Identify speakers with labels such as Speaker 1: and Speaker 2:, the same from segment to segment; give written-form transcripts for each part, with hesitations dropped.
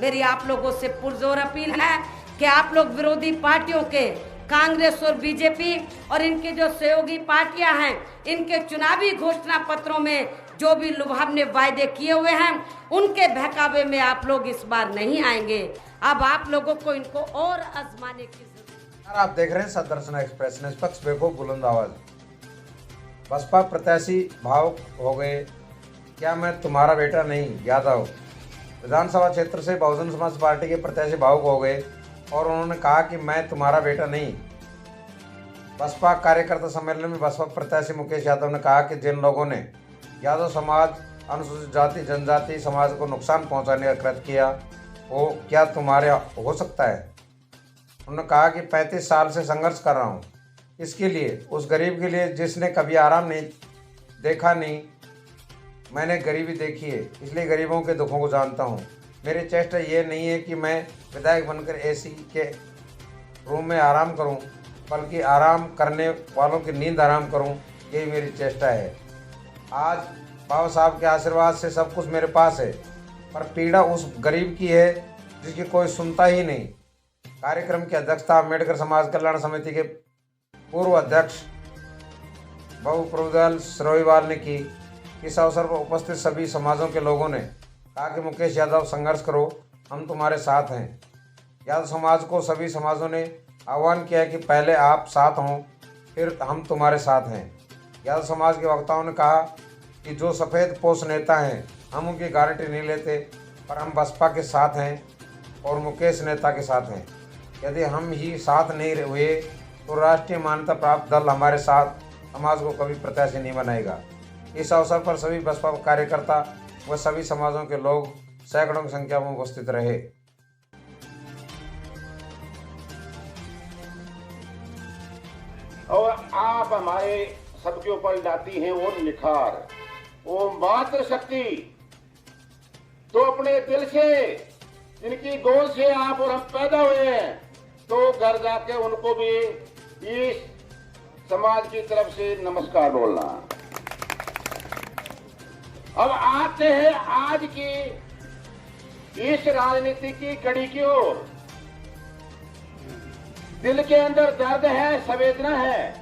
Speaker 1: मेरी आप लोगों से पुरजोर अपील है कि आप लोग विरोधी पार्टियों के, कांग्रेस और बीजेपी और इनके जो सहयोगी पार्टियां हैं, इनके चुनावी घोषणा पत्रों में जो भी लुभावने वायदे किए हुए हैं, उनके बहकावे में आप लोग इस बार नहीं आएंगे। अब आप लोगों को इनको और आजमाने की जरूरत है।
Speaker 2: आप देख रहे हैं सदर्शन एक्सप्रेस, निष्पक्ष बेखौफ बुलंद आवाज। बसपा प्रत्याशी भावुक हो गए, क्या मैं तुम्हारा बेटा नहीं? यादव विधानसभा क्षेत्र से बहुजन समाज पार्टी के प्रत्याशी भावुक हो गए और उन्होंने कहा कि मैं तुम्हारा बेटा नहीं। बसपा कार्यकर्ता सम्मेलन में बसपा प्रत्याशी मुकेश यादव ने कहा कि जिन लोगों ने यादव समाज, अनुसूचित जाति जनजाति समाज को नुकसान पहुंचाने का कृत्य किया, वो क्या तुम्हारे हो सकता है? उन्होंने कहा कि 35 साल से संघर्ष कर रहा हूँ इसके लिए, उस गरीब के लिए जिसने कभी आराम नहीं देखा नहीं। मैंने गरीबी देखी है, इसलिए गरीबों के दुखों को जानता हूँ। मेरी चेष्टा ये नहीं है कि मैं विधायक बनकर एसी के रूम में आराम करूं, बल्कि आराम करने वालों की नींद आराम करूं, यही मेरी चेष्टा है। आज बाबा साहब के आशीर्वाद से सब कुछ मेरे पास है, पर पीड़ा उस गरीब की है जिसकी कोई सुनता ही नहीं। कार्यक्रम की अध्यक्षता अम्बेडकर समाज कल्याण समिति के पूर्व अध्यक्ष बाबू प्रभुदयाल सिरोहीवाल ने की। इस अवसर पर उपस्थित सभी समाजों के लोगों ने कहा कि मुकेश यादव संघर्ष करो, हम तुम्हारे साथ हैं। यादव समाज को सभी समाजों ने आह्वान किया कि पहले आप साथ हों, फिर हम तुम्हारे साथ हैं। यादव समाज के वक्ताओं ने कहा कि जो सफ़ेद पोष नेता हैं, हम उनकी गारंटी नहीं लेते, पर हम बसपा के साथ हैं और मुकेश नेता के साथ हैं। यदि हम ही साथ नहीं हुए तो राष्ट्रीय मान्यता प्राप्त दल हमारे साथ समाज को कभी प्रत्याशी नहीं बनाएगा। इस अवसर पर सभी बसपा कार्यकर्ता व सभी समाजों के लोग सैकड़ों की संख्या में उपस्थित रहे।
Speaker 3: और आप हमारे सबके ऊपर लाती हैं वो निखार, वो मात्र शक्ति। तो अपने दिल से, जिनकी गोद से आप और हम पैदा हुए हैं, तो घर जाके उनको भी इस समाज की तरफ से नमस्कार बोलना। अब आते हैं आज की इस राजनीति की कड़ी की ओर। दिल के अंदर दर्द है, संवेदना है।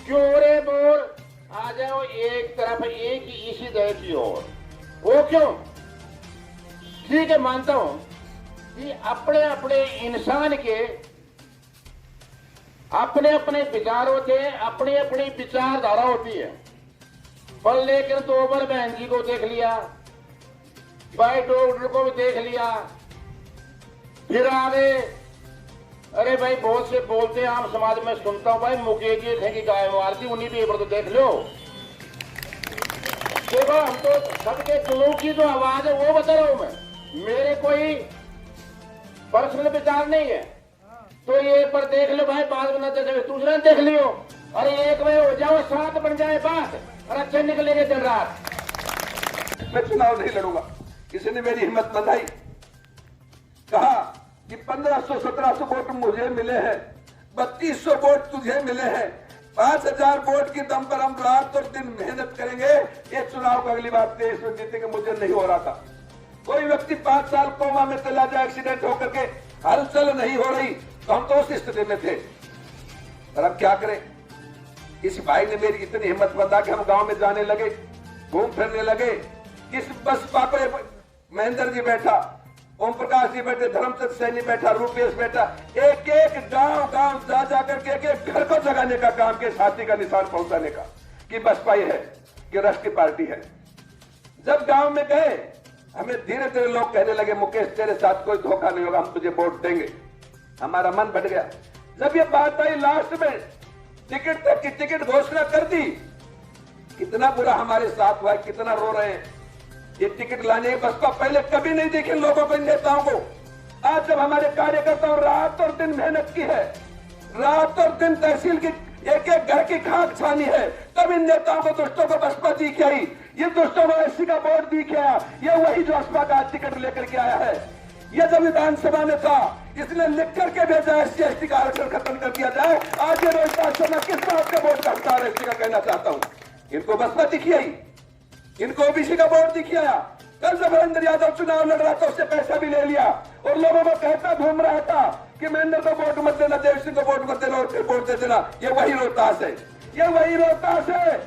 Speaker 3: क्यों रे बोर आ जाओ एक तरफ, एक ही इसी दह की ओर। वो क्यों? ठीक है, मानता हूं कि अपने अपने इंसान के अपने अपने विचार होते हैं, अपनी अपनी विचारधारा होती है। पर लेकिन तो ओवर बहन जी को देख लिया, भाई डॉक्टर को भी देख लिया, फिर आगे अरे भाई बहुत से बोलते हैं आम समाज में सुनता हूं, भाई मुकेश जी थे कि गाय मारती, उन्हीं भी पर तो देख लो। देखो हम तो सबके दिलों की जो आवाज है वो बता रहा हूं मैं, मेरे कोई पर्सनल विचार नहीं है। तो ये पर देख लो भाई, बात बनाते समय दूसरा देख लियो, अरे एक में हो जाओ, साथ बन जाए बात, और अच्छे निकलेंगे दिन रात।
Speaker 4: मैं चुनाव नहीं लड़ूंगा। किसी ने मेरी हिम्मत बनाई, कहा कि 1500-1700 वोट मुझे मिले हैं, 3200 वोट तुझे मिले हैं, 5000 वोट की दम पर हम रात और दिन मेहनत करेंगे, ये चुनाव को अगली बार 23 में जीतेंगे। मुझे नहीं हो रहा था। कोई व्यक्ति 5 साल कोमा में चला जाए, एक्सीडेंट होकर के हलचल नहीं हो रही, तो हम तो उस स्थिति में थे। और अब क्या करें? इस भाई ने मेरी इतनी हिम्मत बंधा कि हम गांव में जाने लगे, घूम फिरने लगे। किस बसपा को महेंद्र जी बैठा, ओम प्रकाश जी बैठे, धर्मचंद सैनी बैठा, रूपेश बैठा, एक एक गांव गांव जा जाकर के एक एक घर को जगाने का काम के, साथी का निशान पहुंचाने का कि बसपा ही है, कि राष्ट्रीय पार्टी है। जब गांव में गए, हमें धीरे धीरे लोग कहने लगे मुकेश तेरे साथ कोई धोखा नहीं होगा, हम तुझे वोट देंगे। हमारा मन बढ़ गया। जब ये बात आई लास्ट में टिकट तक की टिकट घोषणा कर दी, कितना बुरा हमारे साथ हुआ, कितना रो रहे हैं। ये टिकट लाने बसपा पहले कभी नहीं देखे लोगों को, नेताओं को। आज जब हमारे कार्यकर्ताओं रात और दिन मेहनत की है, रात और दिन तहसील की एक एक घर की खाक छानी है, तब इन नेताओं को, दुष्टों को बसपा दी क्या ही, ये दुष्टों को एससी का वोट दी क्या, ये वही जो बसपा का टिकट लेकर के आया है। ये जब विधानसभा में था, इसने लिख करके भेजा एससी एसटी का आरक्षण खत्म कर दिया जाए। आज ये रोजगार शर्मा किस बात का वोट का हकदार है, इसका कहना चाहता हूं। इनको बसपा दिखी आई, इनको ओबीसी का वोट दिखी आया। कल जब हरेंद्र यादव चुनाव लड़ रहा था उससे पैसा भी ले लिया और लोगों को कहता घूम रहा था कि महेंद्र को वोट मत देना, देव सिंह को वोट मत देना और फिर वोट दे देना। ये वही रोहतास है, ये वही रोहतास है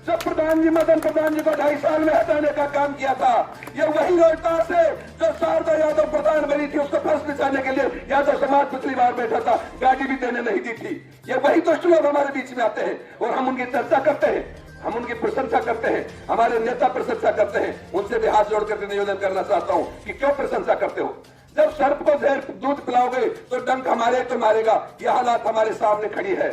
Speaker 4: जब प्रधान जी मदन प्रधान जी को 2.5 साल में हटाने का काम किया था। ये वही रोहतास है जो शारदा यादव प्रधान बनी थी, उसको फर्श बिछाने के लिए यादव समाज पिछली बार बैठा था, गाड़ी भी देने नहीं दी थी। ये वही दुष्ट लोग हमारे बीच में आते हैं और हम उनकी चर्चा करते हैं, हम उनकी प्रशंसा करते हैं, हमारे नेता प्रशंसा करते हैं। उनसे भी हाथ जोड़ करके निवेदन करना चाहता हूं कि क्यों प्रशंसा करते हो? जब सर्प को जहर दूध पिलाओगे तो डंक हमारे तो मारेगा। यह हालात हमारे सामने खड़ी है।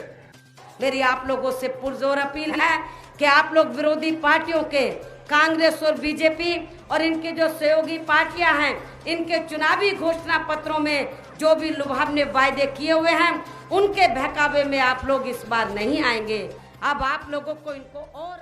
Speaker 1: मेरी आप लोगों से पुरजोर अपील है कि आप लोग विरोधी पार्टियों के, कांग्रेस और बीजेपी और इनके जो सहयोगी पार्टियां हैं, इनके चुनावी घोषणा पत्रों में जो भी लुभावने वायदे किए हुए हैं, उनके बहकावे में आप लोग इस बार नहीं आएंगे। अब आप लोगों को इनको और